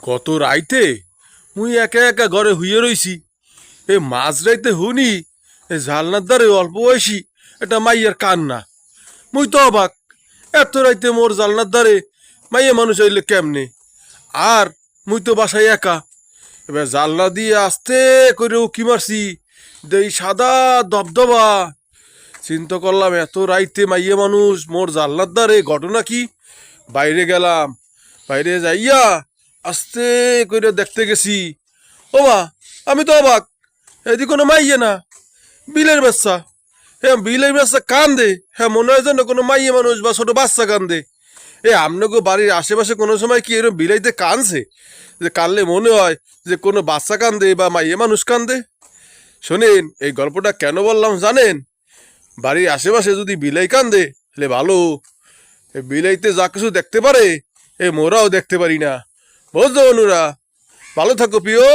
কত রাইতে মুই একা একা ঘরে হুইয়ে রইছি। এ মাঝ রাইতে হুনি এ জালনার দ্বারে অল্প বয়সী এটা মাইয়ার কান্না। মুই তো অবাক, এত রাইতে মোর জালনার দ্বারে মাইয়া মানুষ আইলে কেমনে। আর মুই তো বাসায় একা। এবার জালনা দিয়ে আস্তে করে উকি মারছি, দেই সাদা দবদবা। চিন্তা করলাম এত রাইতে মাইয়া মানুষ মোর জালনার দ্বারে, ঘটনা কি। বাইরে গেলাম, বাইরে যাইয়া আস্তে করে দেখতে গেছি। ও মা, আমি তো অবাক, এদিকে কোনো মাইয়ে না, বিলের বাচ্চা। হ্যাঁ, বিলের বাচ্চা কান্দে, হ্যাঁ মনে হয় যেন কোনো মাইয়ে মানুষ বা ছোট বাচ্চা কান্দে। আপনাকে বাড়ির আশেপাশে কোনো সময় কি এরকম বিলাইতে কানছে যে কানলে মনে হয় যে কোনো বাচ্চা কান্দে বা মাইয়ে মানুষ কান্দে? শোনেন, এই গল্পটা কেন বললাম জানেন? বাড়ির আশেপাশে যদি বিলাই কান্দে তাহলে ভালো। বিলাইতে যা কিছু দেখতে পারে মোরাও দেখতে পারি না। বুঝলো অনুরা? ভালো থাকো প্রিয়।